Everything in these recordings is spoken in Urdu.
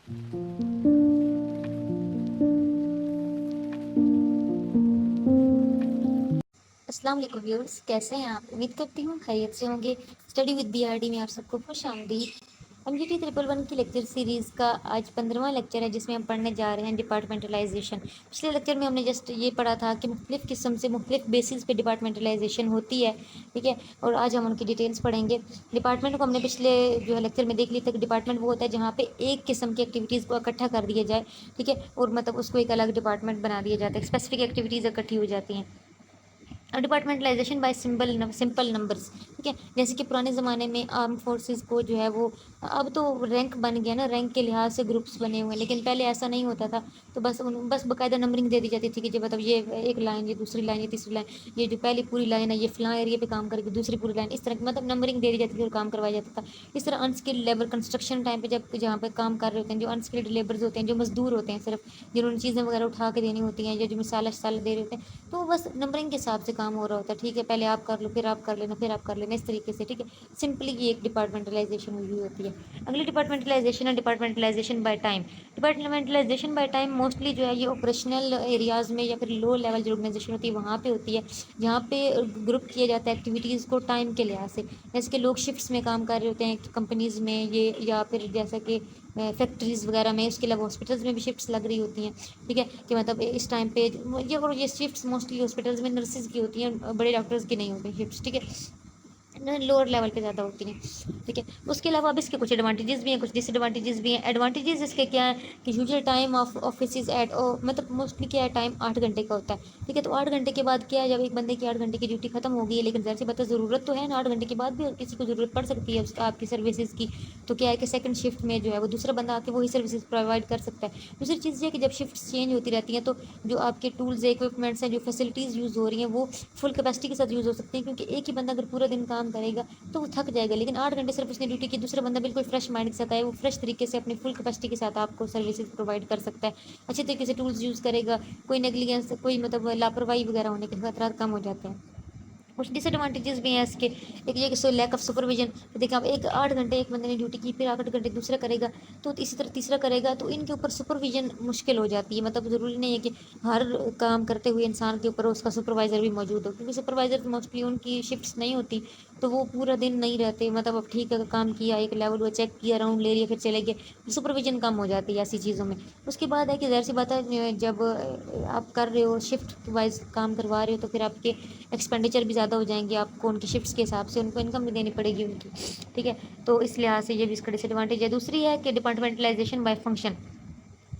السلام علیکم ویورز، کیسے ہیں آپ؟ امید کرتی ہوں خیریت سے ہوں گے۔ Study with B R D میں آپ سب کو خوش آمدید۔ ایم جی ٹی 111 کی لیکچر سیریز کا آج 15واں لیکچر ہے، جس میں ہم پڑھنے جا رہے ہیں ڈپارٹمنٹلائزیشن۔ پچھلے لیکچر میں ہم نے جسٹ یہ پڑھا تھا کہ مختلف قسم سے مختلف بیسز پہ ڈپارٹمنٹلائزیشن ہوتی ہے، ٹھیک ہے، اور آج ہم ان کی ڈیٹیلز پڑھیں گے۔ ڈپارٹمنٹ کو ہم نے پچھلے جو ہے لیکچر میں دیکھ لی تھی کہ ڈپارٹمنٹ وہ ہوتا ہے جہاں پہ ایک قسم کی ایکٹیویٹیز کو اکٹھا کر دیا جائے، ٹھیک ہے، اور مطلب اس کو ایک الگ ڈپارٹمنٹ بنا دیا جاتا ہے، اسپیسیفک ایکٹیویٹیز اکٹھی ہو جاتی ہیں۔ ڈپارٹمنٹلائزیشن بائی سمپل نمبرس، ٹھیک ہے، جیسے کہ پرانے زمانے میں آرم فورسز کو جو ہے وہ اب تو رینک بن گیا نا، رینک کے لحاظ سے گروپس بنے ہوئے ہیں، لیکن پہلے ایسا نہیں ہوتا تھا۔ تو بس باقاعدہ نمبرنگ دے دی جاتی تھی کہ جو مطلب یہ ایک لائن، یہ دوسری لائن، یہ تیسری لائن، یہ جو پہلی پوری لائن ہے یہ فلاں ایریا پہ کام کرے گی، دوسری پوری لائن، اس طرح کی مطلب نمبرنگ دے دی جاتی تھی اور کام کروایا جاتا تھا۔ اس طرح انسکلڈ لیبر کنسٹرکشن ٹائم پہ جب جہاں پہ کام کر رہے ہوتے ہیں، جو انسکلڈ لیبرز ہوتے ہیں، جو مزدور ہوتے ہیں، صرف جنہوں نے چیزیں وغیرہ اٹھا کے دینی ہوتی ہیں یا جو مثال دے رہے ہوتے ہیں، تو بس نمبرنگ کے حساب سے کام ہو رہا ہوتا ہے، ٹھیک ہے، پہلے آپ کر لو، پھر آپ کر لینا، پھر آپ کر لینا، اس طریقے سے، ٹھیک ہے، سمپلی یہ ایک ڈپارٹمنٹلائزیشن ہوئی ہوتی ہے۔ اگلی ڈپارٹمنٹلائزیشن ہے departmentalisation by time. Departmentalisation by time mostly جو ہے یہ آپریشنل ایریاز میں یا پھر لو لیول جو آرگنائزیشن ہوتی ہے وہاں پہ ہوتی ہے، جہاں پہ گروپ کیا جاتا ہے ایکٹیویٹیز کو ٹائم کے لحاظ سے، جیسے کہ لوگ شفٹس میں کام کر رہے ہوتے ہیں کمپنیز میں، یہ یا پھر جیسا کہ فیکٹریز وغیرہ میں، اس کے علاوہ ہاسپٹلز میں بھی شفٹس لگ رہی ہوتی ہیں، ٹھیک ہے، کہ مطلب اس ٹائم پہ یہ شفٹس موسٹلی ہاسپٹلز میں نرسز کی ہوتی ہیں، بڑے ڈاکٹرز کی نہیں ہوتی شفٹس، ٹھیک ہے، لوور لیول پہ زیادہ ہوتی ہیں، ٹھیک ہے۔ اس کے علاوہ اب اس کے کچھ ایڈوانٹیجز بھی ہیں، کچھ ڈس ایڈوانٹیجز بھی ہیں۔ ایڈوانٹیجز اس کے کیا ہیں کہ usual time of offices at مطلب موسٹلی کیا ہے، ٹائم 8 گھنٹے کا ہوتا ہے، ٹھیک ہے، تو 8 گھنٹے کے بعد کیا ہے، جب ایک بندے کی 8 گھنٹے کی ڈیوٹی ختم ہو گئی ہے، لیکن ظاہر سی بات ہے ضرورت تو ہے نا، 8 گھنٹے کے بعد بھی کسی کو ضرورت پڑ سکتی ہے آپ کی سروسز کی، تو کیا ہے کہ سیکنڈ شفٹ میں جو ہے وہ دوسرا بندہ آ کے وہی سروسز پرووائڈ کر سکتا ہے۔ دوسری چیز یہ کہ جب شفٹس چینج ہوتی رہتی ہیں تو جو آپ کے ٹولز اکوپمنٹس ہیں، جو فیسلٹیز یوز ہو رہی ہیں، وہ فل کیپیسٹی کے ساتھ یوز ہو سکتے ہیں، کیونکہ ایک ہی بندہ اگر پورا دن کام کرے گا تو وہ تھک جائے گا، لیکن 8 گھنٹے صرف اس نے ڈیوٹی کی، دوسرا بندہ بالکل فریش مائنڈ کے ساتھ آئے، وہ فریش طریقے سے اپنی فل کیپیسٹی کے ساتھ آپ کو سروسز پرووائڈ کر سکتا ہے، اچھے طریقے سے ٹولز یوز کرے گا، کوئی نیگلیجنس، کوئی مطلب لاپرواہی وغیرہ ہونے کے خطرات کم ہو جاتے ہیں۔ کچھ ڈس ایڈوانٹیجز بھی ہیں اس کے، ایک یہ کہ لیک آف سپرویژن، دیکھیں آپ 8 گھنٹے ایک بندے نے ڈیوٹی کی، پھر 8 گھنٹے دوسرا کرے گا، تو اسی طرح تیسرا کرے گا، تو ان کے اوپر سپرویژن مشکل ہو جاتی ہے، مطلب ضروری نہیں ہے کہ ہر کام کرتے ہوئے انسان کے اوپر اس کا سپروائزر بھی موجود ہو، کیونکہ سپروائزر موسٹلی ان کی شفٹس نہیں ہوتی، تو وہ پورا دن نہیں رہتے، مطلب اب ٹھیک ہے کام کیا، ایک لیول وہ چیک کیا، راؤنڈ لے لیا، پھر چلے گئے، سپرویژن کم ہو جاتی ہے ایسی چیزوں میں۔ اس کے بعد ہے کہ ظاہر سی بات ہے جب آپ کر رہے ہو شفٹ وائز کام کروا رہے ہو، تو پھر آپ کے ایکسپینڈیچر بھی زیادہ ہو جائیں گے، آپ کو ان کی شفٹس کے حساب سے ان کو انکم بھی دینی پڑے گی ان کی، ٹھیک ہے، تو اس لحاظ سے یہ بھی اس کا ڈس ایڈوانٹیج ہے۔ دوسری ہے کہ ڈپارٹمنٹلائزیشن بائی فنکشن،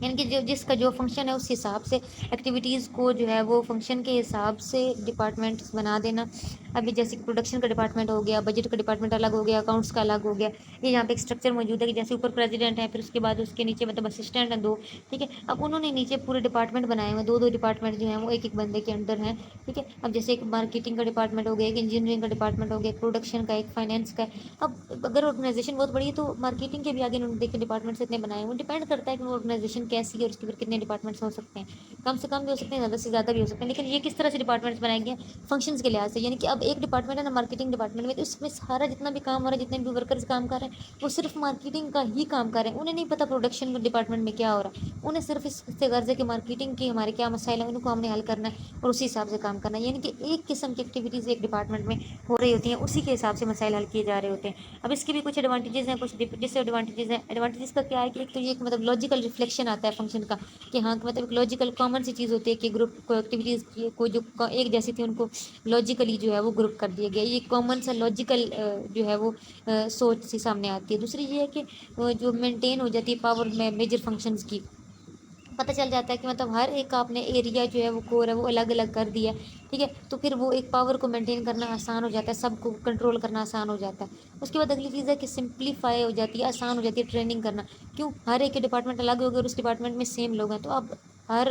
یعنی کہ جس کا جو فنکشن ہے اس حساب سے ایکٹیویٹیز کو جو ہے وہ فنکشن کے حساب سے ڈپارٹمنٹس بنا دینا۔ ابھی جیسے کہ پروڈکشن کا ڈپارٹمنٹ ہو گیا، بجٹ کا ڈپارٹمنٹ الگ ہو گیا، اکاؤنٹس کا الگ ہو گیا، یہ یہاں پہ ایک اسٹرکچر موجود ہے کہ جیسے اوپر پریزیڈنٹ ہے، پھر اس کے بعد اس کے نیچے مطلب اسسٹنٹ ہیں 2، ٹھیک ہے، اب انہوں نے نیچے پورے ڈپارٹمنٹ بنائے ہوئے، 2 ڈپارٹمنٹ جو ہیں وہ ایک بندے کے انڈر ہیں، ٹھیک ہے۔ اب جیسے ایک مارکیٹنگ کا ڈپارٹمنٹ ہو گیا، ایک انجینئرنگ کا ڈپارٹمنٹ ہو گیا، ایک پروڈکشن کا، ایک فائنینس کا ہے۔ اب اگر آرگنائزیشن بہت بڑی ہے تو مارکیٹنگ کے بھی آگے انہوں نے دیکھے ڈپارٹمنٹس اتنے بنائے ہیں، وہ ڈیپینڈ کرتا ہے کہ وہ آرگنائزیشن کیسی ہے اور اس کے پھر کتنے ڈپارٹمنٹس ہو سکتے ہیں، کم سے کم بھی ہو سکتے ہیں، زیادہ سے زیادہ بھی ہو سکتے ہیں، لیکن یہ کس طرح سے ڈپارٹمنٹس بنائے گئے ہیں فنکشنز کے لحاظ سے، یعنی کہ اب ایک ڈپارٹمنٹ ہے نا مارکیٹنگ ڈپارٹمنٹ میں، تو اس میں سارا جتنا بھی کام ہو رہا ہے، جتنے بھی ورکرز کام کر رہے ہیں وہ صرف مارکیٹنگ کا ہی کام کر رہے ہیں، انہیں نہیں پتہ پروڈکشن ڈپارٹمنٹ میں کیا ہو رہا ہے، انہیں صرف اس سے غرض ہے کہ مارکیٹنگ کی ہمارے کیا مسائل ہیں ان کو ہم نے حل کرنا ہے اور اسی حساب سے کام کرنا ہے، یعنی کہ ایک قسم کی ایکٹیویٹیز ایک ڈپارٹمنٹ میں ہو رہی ہوتی ہیں، اسی کے حساب سے مسائل حل کیے جا رہے ہوتے ہیں۔ اب اس کے بھی کچھ ایڈوانٹیجز ہیں، کچھ ڈس ایڈوانٹیجز ہیں۔ ایڈوانٹیجز کا کیا ہے کہ ایک تو یہ کہ مطلب لاجیکل ریفلیکشن آتا ہے فنکشن کا، کہ ہاں مطلب ایک لاجیکل کامن سی چیز ہوتی ہے کہ گروپ کو ایکٹیویٹیز کو جو ایک جیسی تھی ان کو لاجیکلی جو ہے وہ گروپ کر دیا گیا، یہ کامن سا لاجیکل جو ہے وہ سوچ سی سامنے آتی ہے۔ دوسری یہ ہے کہ جو مینٹین ہو جاتی ہے پاور میں میجر فنکشنز کی، پتہ چل جاتا ہے کہ مطلب ہر ایک کا اپنے ایریا جو ہے وہ کور ہے وہ الگ الگ کر دیا ہے، ٹھیک ہے، تو پھر وہ ایک پاور کو مینٹین کرنا آسان ہو جاتا ہے، سب کو کنٹرول کرنا آسان ہو جاتا ہے۔ اس کے بعد اگلی چیز ہے کہ سمپلیفائی ہو جاتی ہے، آسان ہو جاتی ہے ٹریننگ کرنا، کیوں، ہر ایک کے ڈپارٹمنٹ الگ ہوگا اور اس ڈپارٹمنٹ میں سیم لوگ ہیں، تو اب ہر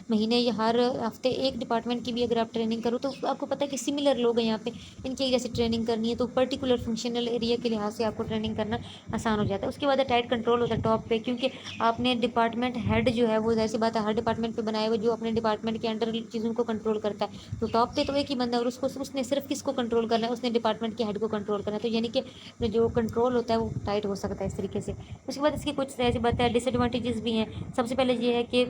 مہینے یا ہر ہفتے ایک ڈپارٹمنٹ کی بھی اگر آپ ٹریننگ کرو تو آپ کو پتہ ہے کہ سملر لوگ ہیں یہاں پہ، ان کی ایریا سے ٹریننگ کرنی ہے تو پرٹیکولر فنکشنل ایریا کے لحاظ سے آپ کو ٹریننگ کرنا آسان ہو جاتا ہے۔ اس کے بعد ٹائٹ کنٹرول ہوتا ہے ٹاپ پہ، کیونکہ آپ نے ڈپارٹمنٹ ہیڈ جو ہے وہ ایسی بات ہے ہر ڈپارٹمنٹ پہ بنایا ہوا جو اپنے ڈپارٹمنٹ کے انڈر چیزوں کو کنٹرول کرتا ہے، تو ٹاپ پہ تو ایک ہی بندہ ہے اور اس نے صرف کس کو کنٹرول کرنا ہے، اس نے ڈپارٹمنٹ کے ہیڈ کو کنٹرول کرنا ہے، تو یعنی کہ جو کنٹرول ہوتا ہے وہ ٹائٹ ہو سکتا ہے اس طریقے سے۔ اس کے بعد اس کی کچھ ایسی باتیں ڈس ایڈوانٹیجز بھی ہیں۔ سب سے پہلے یہ ہے کہ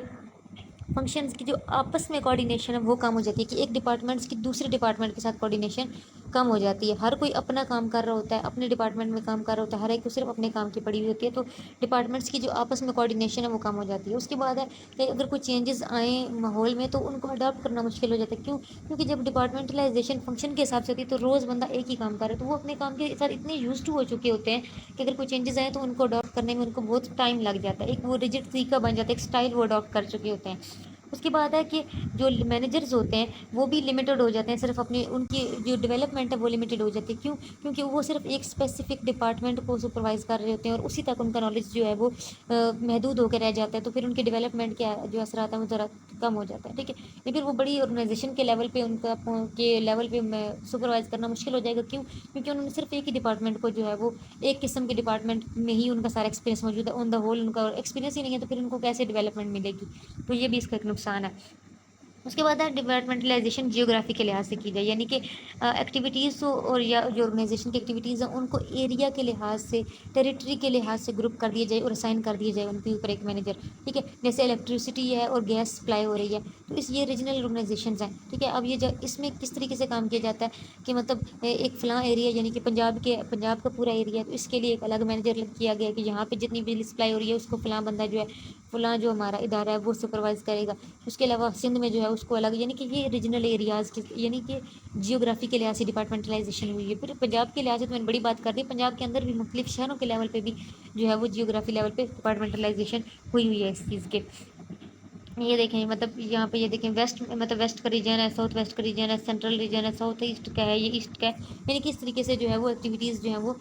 فنکشنز کی جو آپس میں کوآرڈینیشن ہے وہ کم ہو جاتی ہے، کہ ایک ڈپارٹمنٹس کی دوسرے ڈپارٹمنٹ کے ساتھ کوآرڈینیشن کم ہو جاتی ہے، ہر کوئی اپنا کام کر رہا ہوتا ہے، اپنے ڈپارٹمنٹ میں کام کر رہا ہوتا ہے، ہر ایک کو صرف اپنے کام کی پڑی ہوئی ہوتی ہے، تو ڈپارٹمنٹس کی جو آپس میں کوآرڈینیشن ہے وہ کم ہو جاتی ہے۔ اس کے بعد ہے کہ اگر کوئی چینجز آئیں ماحول میں تو ان کو اڈاپٹ کرنا مشکل ہو جاتا ہے، کیوں؟ کیونکہ جب ڈپارٹمنٹلائزیشن فنکشن کے حساب سے ہوتی ہے تو روز بندہ ایک ہی کام کر رہا ہے، تو وہ اپنے کام کے ساتھ اتنے یوز ٹو ہو چکے ہوتے ہیں کہ اگر کوئی چینجز آئیں تو ان کو اڈاپٹ کرنے میں ان کو بہت ٹائم لگ جاتا ہے، ایک وہ ریجڈ طریقہ بن جاتا ہے، ایک اسٹائل وہ اڈاپٹ کر چکے ہوتے ہیں۔ اس کے بعد ہے کہ جو مینیجرز ہوتے ہیں وہ بھی لمیٹڈ ہو جاتے ہیں، صرف اپنی ان کی جو ڈیولپمنٹ ہے وہ لمیٹڈ ہو جاتی ہے، کیوں؟ کیونکہ وہ صرف ایک اسپیسیفک ڈپارٹمنٹ کو سپروائز کر رہے ہوتے ہیں اور اسی تک ان کا نالج جو ہے وہ محدود ہو کے رہ جاتا ہے، تو پھر ان کے ڈیولپمنٹ کے جو اثرات ہیں وہ ذرا کم ہو جاتا ہے، ٹھیک ہے؟ یا پھر وہ بڑی آرگنائزیشن کے لیول پہ ان کا کے لیول پہ سپروائز کرنا مشکل ہو جائے گا، کیوں؟ کیونکہ انہوں نے صرف ایک ہی ڈپارٹمنٹ کو جو ہے وہ ایک قسم کے ڈپارٹمنٹ میں ہی ان کا سارا ایکسپیرینس موجود ہے، آن دا ہول ان کا ایکسپیرینس ہی نہیں ہے، تو پھر ان کو کیسے ڈیولپمنٹ ملے گی؟ تو یہ بھی اس کا ایک نقصان ہے۔ اس کے بعد ہے ڈپارٹمنٹلائزیشن جیوگرافی کے لحاظ سے کی جائے، یعنی کہ ایکٹیویٹیز اور یا جو آرگنائزیشن کی ایکٹیویٹیز ہیں ان کو ایریا کے لحاظ سے، ٹیریٹری کے لحاظ سے گروپ کر دیے جائے اور اسائن کر دیے جائے ان کے اوپر ایک مینیجر، ٹھیک ہے؟ جیسے الیکٹریسٹی ہے اور گیس سپلائی ہو رہی ہے تو یہ ریجنل آرگنائزیشنز ہیں، ٹھیک ہے؟ اب یہ اس میں کس طریقے سے کام کیا جاتا ہے کہ مطلب ایک فلاں ایریا یعنی کہ پنجاب کا پورا ایریا ہے تو اس کے لیے ایک الگ مینیجر کیا گیا کہ یہاں پہ جتنی بجلی سپلائی ہو رہی ہے اس کو فلاں بندہ جو ہے فلاں جو ہمارا ادارہ ہے وہ سپروائز کرے گا۔ اس کے علاوہ سندھ میں جو ہے اس کو الگ، یعنی کہ یہ ریجنل ایریاز کی یعنی کہ جیوگرافی کے لحاظ سے ڈپارٹمنٹلائزیشن ہوئی ہے۔ پھر پنجاب کے لحاظ سے تو میں نے بڑی بات کر دی، پنجاب کے اندر بھی مختلف شہروں کے لیول پہ بھی جو ہے وہ جیوگرافی لیول پہ ڈپارٹمنٹلائزیشن ہوئی ہے اس چیز کے۔ یہ دیکھیں مطلب یہاں پہ یہ دیکھیں ویسٹ مطلب ویسٹ کا ریجن ہے، ساؤتھ ویسٹ کا ریجن ہے، سینٹرل ریجن ہے، ساؤتھ ایسٹ کا ہے، یہ ایسٹ کا ہے، یعنی کہ اس طریقے سے جو ہے وہ ایکٹیویٹیز جو ہیں وہ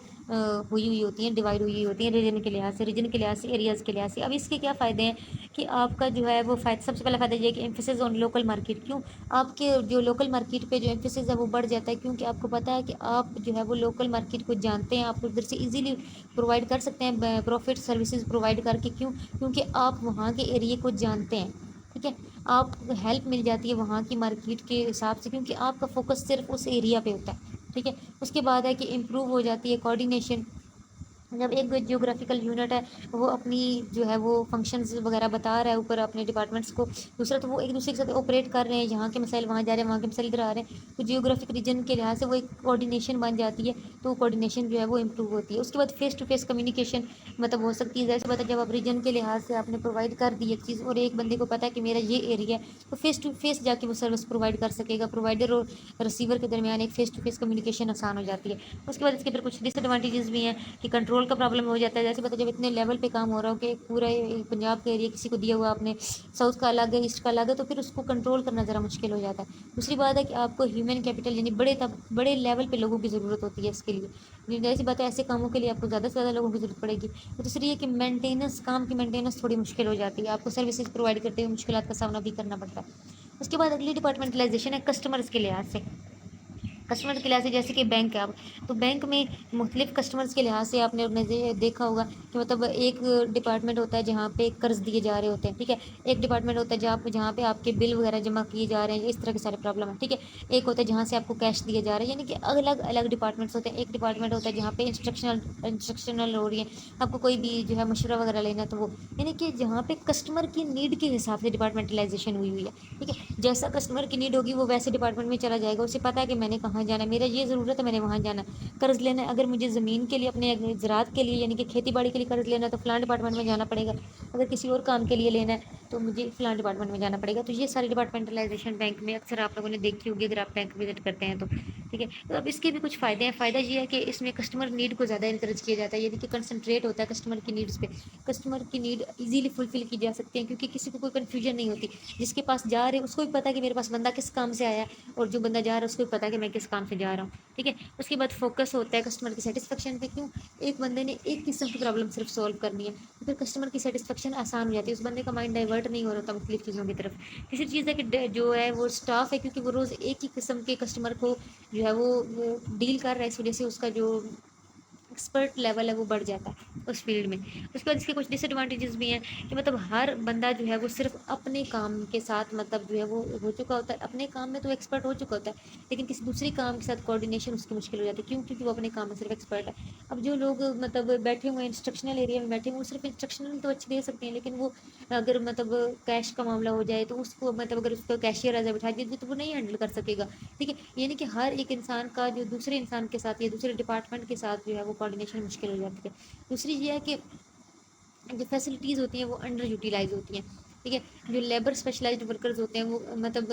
ہوئی ہوتی ہیں، ڈیوائڈ ہوئی ہوتی ہیں ریجن کے لحاظ سے، ریجن کے لحاظ سے، ایریاز کے لحاظ سے۔ اب اس کے کیا فائدے ہیں کہ آپ کا جو ہے وہ سب سے پہلا فائدہ یہ ہے کہ ایمفیسس آن لوکل مارکیٹ، کیوں؟ آپ کے جو لوکل مارکیٹ پہ جو ایمفیسس ہے وہ بڑھ جاتا ہے، کیونکہ آپ کو پتہ ہے کہ آپ جو ہے وہ لوکل مارکیٹ کو جانتے ہیں، آپ ادھر سے ایزیلی پرووائڈ کر سکتے ہیں پروفٹ سروسز پرووائڈ کر کے، کیوں؟ کیونکہ آپ وہاں کے ایریے کو جانتے ہیں، ٹھیک ہے؟ آپ ہیلپ مل جاتی ہے وہاں کی مارکیٹ کے حساب سے، کیونکہ آپ کا فوکس صرف اس ایریا پہ ہوتا ہے، ٹھیک ہے؟ اس کے بعد ہے کہ امپروو ہو جاتی ہے کوآرڈینیشن، جب ایک جیوگرافیکل یونٹ ہے وہ اپنی جو ہے وہ فنکشنز وغیرہ بتا رہا ہے اوپر اپنے ڈپارٹمنٹس کو، دوسرا تو وہ ایک دوسرے کے ساتھ آپریٹ کر رہے ہیں، یہاں کے مسائل وہاں جا رہے ہیں، وہاں کے مسائل ادھر آ رہے ہیں، تو جیوگرافک ریجن کے لحاظ سے وہ ایک کوآرڈینیشن بن جاتی ہے، تو کوآرڈینیشن جو ہے وہ امپروو ہوتی ہے۔ اس کے بعد فیس ٹو فیس کمیونیکیشن مطلب ہو سکتی ہے، جیسے بتا جب آپ ریجن کے لحاظ سے آپ نے پرووائڈ کر دی ایک چیز اور ایک بندے کو پتہ ہے کہ میرا یہ ایریا ہے، تو فیس ٹو فیس جا کے وہ سروس پرووائڈ کر سکے گا، پرووائڈر اور ریسیور کے درمیان ایک فیس ٹو فیس کمیونیکیشن آسان ہو جاتی ہے۔ اس کے بعد اس کے پھر کچھ ڈس ایڈوانٹیجز بھی ہیں کہ کنٹرول کا پرابلم ہو جاتا ہے، جیسے پتہ جب اتنے لیول پہ کام ہو رہا ہو کہ پورا پنجاب کا ایریا کسی کو دیا ہوا آپ نے، ساؤتھ کا الگ ہے، ایسٹ کا الگ ہے، تو پھر اس کو کنٹرول کرنا ذرا مشکل ہو جاتا ہے۔ دوسری بات ہے کہ آپ کو ہیومن کیپٹل یعنی بڑے لیول پہ لوگوں کی ضرورت ہوتی ہے اس کے لیے، ایسی بات ہے ایسے کاموں کے لیے آپ کو زیادہ سے زیادہ لوگوں کی ضرورت پڑے گی، تو دوسری یہ کہ کام کی مینٹیننس تھوڑی مشکل ہو جاتی ہے، آپ کو سروسز پرووائڈ کرتے ہوئے مشکلات کا سامنا بھی کرنا پڑتا ہے۔ اس کے بعد اگلی ڈپارٹمنٹلائزیشن ہے کسٹمرز کے لحاظ سے، کسٹمر کے لحاظ سے جیسے کہ بینک ہے، اب تو بینک میں مختلف کسٹمرز کے لحاظ سے آپ نے دیکھا ہوگا کہ مطلب ایک ڈپارٹمنٹ ہوتا ہے جہاں پہ قرض دیے جا رہے ہوتے ہیں، ٹھیک ہے؟ ایک ڈپارٹمنٹ ہوتا ہے جہاں پہ آپ کے بل وغیرہ جمع کیے جا رہے ہیں، اس طرح کے سارے پرابلم ہیں، ٹھیک ہے؟ ایک ہوتا ہے جہاں سے آپ کو کیش دیے جا رہے ہیں، یعنی کہ الگ الگ ڈپارٹمنٹس ہوتے ہیں۔ ایک ڈپارٹمنٹ ہوتا ہے جہاں پہ انسٹرکشنل ہو رہی ہے، آپ کو کوئی بھی جو ہے مشورہ وغیرہ لینا ہے تو وہ، یعنی کہ جہاں پہ کسٹمر کی نیڈ کے حساب سے ڈپارٹمنٹلائزیشن ہوئی ہے، ٹھیک ہے؟ جیسا کسٹمر کی نیڈ ہوگی وہ ویسے ڈپارٹمنٹ میں چلا جائے گا، اسے پتہ ہے کہ میں نے کہاں جانا ہے، میرا یہ ضرورت ہے میں نے وہاں جانا ہے، قرض لینا ہے اگر مجھے زمین کے لیے اپنے زراعت کے لیے یعنی کہ کھیتی باڑی کے لیے قرض لینا ہے تو فلاں ڈپارٹمنٹ میں جانا پڑے گا، اگر کسی اور کام کے لیے لینا ہے تو مجھے فلاں ڈپارٹمنٹ میں جانا پڑے گا، تو یہ ساری ڈپارٹمنٹلائزیشن بینک میں اکثر آپ لوگوں نے دیکھی ہوگی اگر آپ بینک وزٹ کرتے ہیں تو، ٹھیک ہے؟ تو اب اس کے بھی کچھ فائدے ہیں۔ فائدہ یہ ہے کہ اس میں کسٹمر نیڈ کو زیادہ انکریج کیا جاتا ہے، یعنی کہ کنسنٹریٹ ہوتا ہے کسٹمر کی نیڈس پہ، کسٹمر کی نیڈ ایزیلی فلفل کی جا سکتی ہیں کیونکہ کسی کو کوئی کنفیوژن نہیں ہوتی، جس کے پاس جا رہے اس کو بھی پتہ ہے کہ میرے پاس بندہ کس کام سے آیا ہے اور جو بندہ جا رہا ہے اس کو بھی پتہ ہے کہ میں کس اس کام سے جا رہا ہوں، ٹھیک ہے. اس کے بعد فوکس ہوتا ہے کسٹمر کی سیٹسفیکشن پہ. کیوں؟ ایک بندے نے ایک قسم کی پرابلم صرف سولو کرنی ہے تو پھر کسٹمر کی سیٹسفیکشن آسان ہو جاتی ہے، اس بندے کا مائنڈ ڈائیورٹ نہیں ہو رہا ہوتا مختلف چیزوں کی طرف. تیسری چیز ہے کہ جو ہے وہ اسٹاف ہے، کیونکہ وہ روز ایک ہی قسم کے کسٹمر کو جو ہے وہ ڈیل کر رہا ہے، اس وجہ سے اس کا جو ایکسپرٹ لیول ہے وہ بڑھ جاتا ہے اس فیلڈ میں. اس کے بعد اس کے کچھ ڈس ایڈوانٹیجز بھی ہیں کہ مطلب ہر بندہ جو ہے وہ صرف اپنے کام کے ساتھ مطلب جو ہے وہ ہو چکا ہوتا ہے، اپنے کام میں تو ایکسپرٹ ہو چکا ہوتا ہے، لیکن کسی دوسری کام کے ساتھ کوآرڈینیشن اس کی مشکل ہو جاتی ہے. کیوں؟ کیونکہ وہ اپنے کام میں صرف ایکسپرٹ ہے. اب جو لوگ مطلب بیٹھے ہوئے ہیں انسٹرکشنل ایریا میں بیٹھے ہوئے، وہ صرف انسٹرکشنل تو اچھے دے سکتے ہیں، لیکن وہ اگر مطلب کیش کا معاملہ ہو جائے تو اس کو مطلب اگر اس کو کیشیئر ایز بٹھا دیے تو وہ نہیں ہینڈل کر سکے گا، ٹھیک ہے. یعنی کہ ہر ایک انسان کا جو دوسرے انسان کے ساتھ یا دوسرے ڈپارٹمنٹ کے ساتھ جو ہے وہ کوآرڈینیشن مشکل ہو جاتی ہے. دوسری یہ ہے کہ جو فیسلٹیز ہوتی ہیں وہ انڈر یوٹیلائز ہوتی ہیں، ٹھیک ہے. جو لیبر اسپیشلائزڈ ورکرز ہوتے ہیں وہ مطلب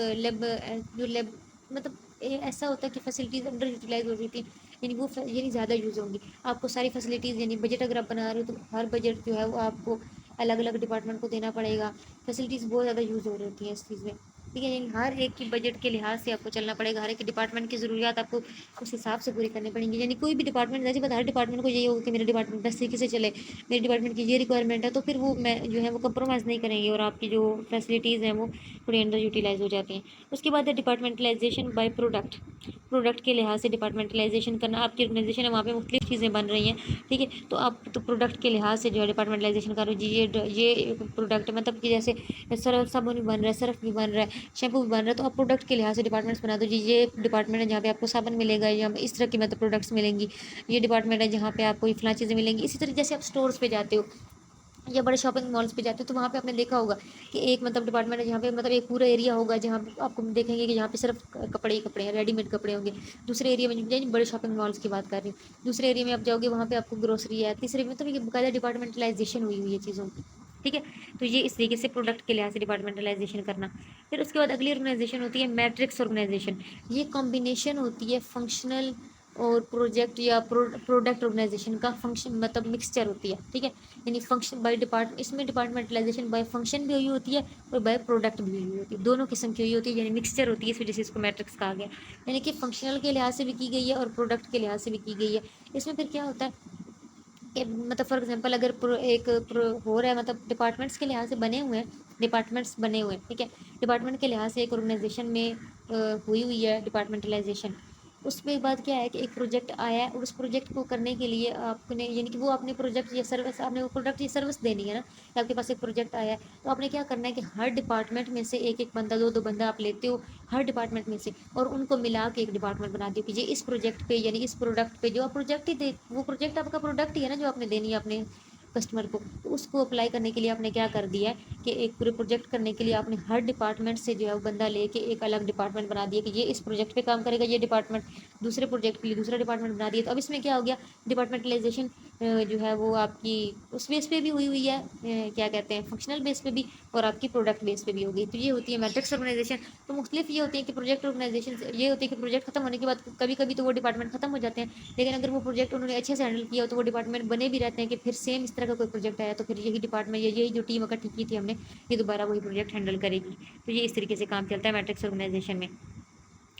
مطلب ایسا ہوتا ہے کہ فیسلٹیز انڈر یوٹیلائز ہو رہی تھی، یعنی وہ یعنی زیادہ یوز ہوں گی. آپ کو ساری فیسلٹیز یعنی بجٹ اگر آپ بنا رہے ہو تو ہر بجٹ جو ہے وہ آپ کو الگ الگ ڈپارٹمنٹ کو دینا پڑے گا. فیسلٹیز بہت زیادہ یوز ہو رہی ہوتی ہیں اس چیز میں، ٹھیک ہے. یعنی ہر ایک کی بجٹ کے لحاظ سے آپ کو چلنا پڑے گا، ہر ایک ڈپارٹمنٹ کی ضروریات آپ کو اس حساب سے پوری کرنی پڑیں گی. یعنی کوئی بھی ڈپارٹمنٹ ایسی بات، ہر ڈپارٹمنٹ کو یہی ہوگا کہ میرا ڈپارٹمنٹ بس طریقے سے چلے، میرے ڈپارٹمنٹ کی یہ ریکوائرمنٹ ہے، تو پھر وہ میں جو ہے وہ کمپرومائز نہیں کریں گے اور آپ کی جو فیسلٹیز ہیں وہ تھوڑی انڈر یوٹیلائز ہو جاتی ہیں. اس کے بعد ہے ڈپارٹمنٹلائزیشن بائی پروڈکٹ کے لحاظ سے ڈپارٹمنٹلائزیشن کرنا. آپ کی آرگنائزیشن ہے، وہاں پہ مختلف چیزیں بن رہی ہیں، ٹھیک ہے. تو آپ تو پروڈکٹ کے لحاظ سے جو ہے ڈپارٹمنٹلائزیشن کرو جی. یہ پروڈکٹ مطلب کہ جیسے سرف صابن بھی بن رہا ہے، سرف بھی بن رہا ہے، شیمپو بھی بن رہا ہے، تو آپ پروڈکٹ کے لحاظ سے ڈپارٹمنٹس بنا دو جی. یہ ڈپارٹمنٹ ہے جہاں پہ آپ کو صابن ملے گا یا اس طرح کی مطلب پروڈکٹس ملیں گی. یہ ڈپارٹمنٹ ہے جہاں پہ آپ کو فلاں چیزیں ملیں گی. اسی طرح جیسے آپ اسٹورس پہ جاتے ہو یا بڑے شاپنگ مالس پہ جاتے ہو تو وہاں پہ آپ نے دیکھا ہوگا کہ ایک مطلب ڈپارٹمنٹ ہے جہاں پہ مطلب ایک پورا ایریا ہوگا جہاں آپ کو دیکھیں گے کہ جہاں پہ صرف کپڑے ہی کپڑے ہیں، ریڈی میڈ کپڑے ہوں گے. دوسرے ایریا میں یعنی بڑے شاپنگ مالس کی بات کر رہی ہوں، دوسرے ایریا میں آپ جاؤ گے وہاں پہ آپ کو گروسری ہے. تیسرے میں تو یہ باقاعدہ ڈپارٹمنٹلائزیشن ہوئی ہوئی ہے چیزوں کی، ٹھیک ہے. تو یہ اس طریقے سے پروڈکٹ کے لحاظ سے ڈپارٹمنٹلائزیشن کرنا. پھر اس کے بعد اگلی آرگنائزیشن ہوتی ہے میٹرکس آرگنائزیشن. یہ کمبینیشن ہوتی ہے فنکشنل اور پروجیکٹ یا پروڈکٹ آرگنائزیشن کا فنکشن مطلب مکسچر ہوتی ہے، ٹھیک ہے. یعنی فنکشن بائی اس میں ڈپارٹمنٹلائزیشن بائی فنکشن بھی ہوئی ہوتی ہے اور بائی پروڈکٹ بھی ہوئی ہوتی ہے، دونوں قسم کی ہوئی ہوتی ہے. یعنی مکسچر ہوتی ہے، اس وجہ سے اس کو میٹرکس کہا گیا. یعنی کہ فنکشنل کے لحاظ سے بھی کی گئی ہے اور پروڈکٹ کے لحاظ سے بھی کی گئی ہے. اس میں پھر کیا ہوتا ہے کہ مطلب فار ایگزامپل اگر ایک ہو رہا ہے مطلب ڈپارٹمنٹس کے لحاظ سے بنے ہوئے ہیں، ٹھیک ہے. ڈپارٹمنٹ کے لحاظ سے ایک آرگنائزیشن میں ہوئی ہوئی ہے ڈپارٹمنٹلائزیشن. اس کے بعد کیا ہے کہ ایک پروجیکٹ آیا ہے اور اس پروجیکٹ کو کرنے کے لیے آپ نے یعنی کہ وہ اپنے پروجیکٹ یا سروس آپ نے وہ پروڈکٹ یا سروس دینی ہے نا، کہ آپ کے پاس ایک پروجیکٹ آیا ہے تو آپ نے کیا کرنا ہے کہ ہر ڈپارٹمنٹ میں سے ایک ایک بندہ دو بندہ آپ لیتے ہو ہر ڈپارٹمنٹ میں سے اور ان کو ملا کے ایک ڈپارٹمنٹ بنا دیو کہ یہ اس پروجیکٹ پہ یعنی اس پروڈکٹ پہ جو آپ پروجیکٹ ہی دے وہ پروجیکٹ آپ کا پروڈکٹ ہی ہے نا جو آپ نے دینی ہے اپنے کسٹمر کو. تو اس کو اپلائی کرنے کے لیے آپ نے کیا کر دیا ہے کہ ایک پورے پروجیکٹ کرنے کے لیے آپ نے ہر ڈپارٹمنٹ سے جو ہے وہ بندہ لے کے ایک الگ ڈپارٹمنٹ بنا دیا کہ یہ اس پروجیکٹ پہ کام کرے گا، یہ ڈپارٹمنٹ دوسرے پروجیکٹ کے لیے دوسرا ڈپارٹمنٹ بنا دیا. تو اب اس میں کیا ہو گیا ڈپارٹمنٹلائزیشن جو ہے وہ آپ کی اس بیس پہ بھی ہوئی ہوئی ہے، کیا کہتے ہیں فنکشنل بیس پہ بھی اور آپ کی پروڈکٹ بیس پہ بھی ہوگی. تو یہ ہوتی ہے میٹرکس آرگنائزیشن. تو مختلف یہ ہوتی ہے کہ پروجیکٹ آرگنائزیشن یہ ہوتی ہے کہ پروجیکٹ ختم ہونے کے بعد کبھی کبھی تو وہ ڈپارٹمنٹ ختم ہو جاتے ہیں، لیکن اگر وہ پروجیکٹ انہوں نے اچھے سے ہینڈل کیا ہو تو وہ ڈپارٹمنٹ بنے بھی رہتے ہیں کہ پھر سیم اس طرح کا کوئی پروجیکٹ آیا تو پھر یہی ڈپارٹمنٹ یہی جو ٹیم اکٹھی کی تھی ہم نے یہ دوبارہ وہی پروجیکٹ ہینڈل کرے گی. تو یہ اس طریقے سے کام چلتا ہے میٹرکس آرگنائزیشن میں.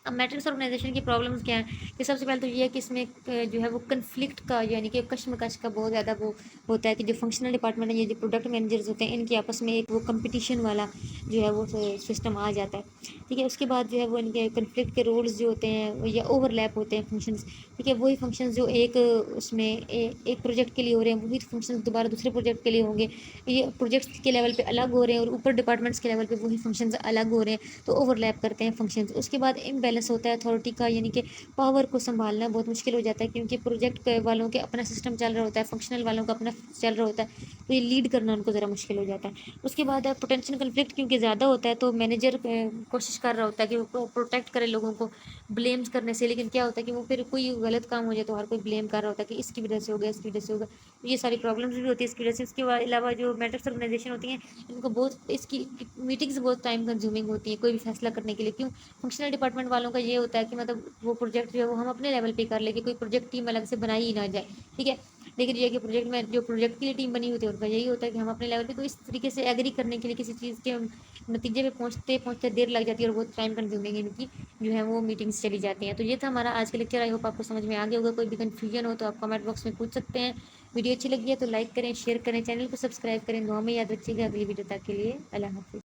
اب میٹرکس آرگنائزیشن کی پرابلمس کیا ہیں کہ سب سے پہلے تو یہ ہے کہ اس میں جو ہے وہ کنفلکٹ کا یعنی کہ کشمکش کا بہت زیادہ وہ ہوتا ہے کہ جو فنکشنل ڈپارٹمنٹ ہے یہ جو پروڈکٹ مینیجرز ہوتے ہیں ان کے آپس میں ایک وہ کمپٹیشن والا جو ہے وہ سسٹم آ جاتا ہے، ٹھیک ہے. اس کے بعد جو ہے وہ ان کے کنفلکٹ کے رولز جو ہوتے ہیں یا اوور لیپ ہوتے ہیں فنکشنز، ٹھیک ہے. وہی فنکشنز جو ایک اس میں ایک پروجیکٹ کے لیے ہو رہے ہیں وہی فنکشنز دوبارہ دوسرے پروجیکٹ کے لیے ہوں گے. یہ پروجیکٹس کے لیول پہ الگ ہو رہے ہیں اور اوپر ڈپارٹمنٹس کے لیول پہ وہی فنکشنز الگ ہو رہے ہیں تو اوور لیپ کرتے ہیں فنکشنز. اس کے بعد امبیلنس ہوتا ہے اتھارٹی کا یعنی کہ پاور کو سنبھالنا بہت مشکل ہو جاتا ہے کیونکہ پروجیکٹ والوں کے اپنا سسٹم چل رہا ہوتا ہے، فنکشنل والوں کا اپنا چل رہا ہوتا ہے تو یہ لیڈ کرنا ان کو ذرا مشکل ہو جاتا ہے. اس کے بعد پوٹینشیل کنفلکٹ کیونکہ زیادہ ہوتا ہے تو مینیجر کوشش کر رہا ہوتا ہے کہ وہ پروٹیکٹ کرے لوگوں کو بلیمز کرنے سے، لیکن کیا ہوتا ہے کہ وہ پھر کوئی غلط کام ہو جائے تو ہر کوئی بلیم کر رہا ہوتا ہے کہ اس کی وجہ سے ہو گیا اس کی وجہ سے ہوگا. تو یہ ساری پرابلمس بھی ہوتی ہے اس کی وجہ سے. اس کے علاوہ جو میٹرکس آرگنائزیشن ہوتی ہیں ان کو بہت اس کی میٹنگز بہت ٹائم کنزیومنگ ہوتی ہیں کوئی بھی فیصلہ کرنے کے لیے. کیوں؟ فنکشنل ڈپارٹمنٹ والوں کا یہ ہوتا ہے کہ مطلب وہ پروجیکٹ جو ہے وہ ہم اپنے لیول پہ کر لیں کہ کوئی پروجیکٹ ٹیم الگ سے بنائی ہی نہ جائے، ٹھیک ہے. لیکن یہ ہے کہ پروجیکٹ میں جو پروجیکٹ کے لیے ٹیم بنی ہوتی ہے ان کا یہی ہوتا ہے کہ ہم اپنے لیول پہ تو اس طریقے سے ایگری کرنے کے لیے کسی چیز کے نتیجے پہ پہنچتے دیر لگ جاتی ہے اور بہت ٹائم کنزیومنگ ان کی جو ہے وہ میٹنگس چلی جاتی ہیں. تو یہ تھا ہمارا آج کا لیکچر. آئی ہوپ آپ کو سمجھ میں آ گیا ہوگا. کوئی بھی کنفیوژن ہو تو آپ کمنٹ باکس میں پوچھ سکتے ہیں. ویڈیو اچھی لگی ہے تو لائک کریں, شیئر کریں, چینل کو سبسکرائب کریں. دعا میں یاد رکھیے گا اگلی ویڈیو تک کے لیے. اللہ حافظ.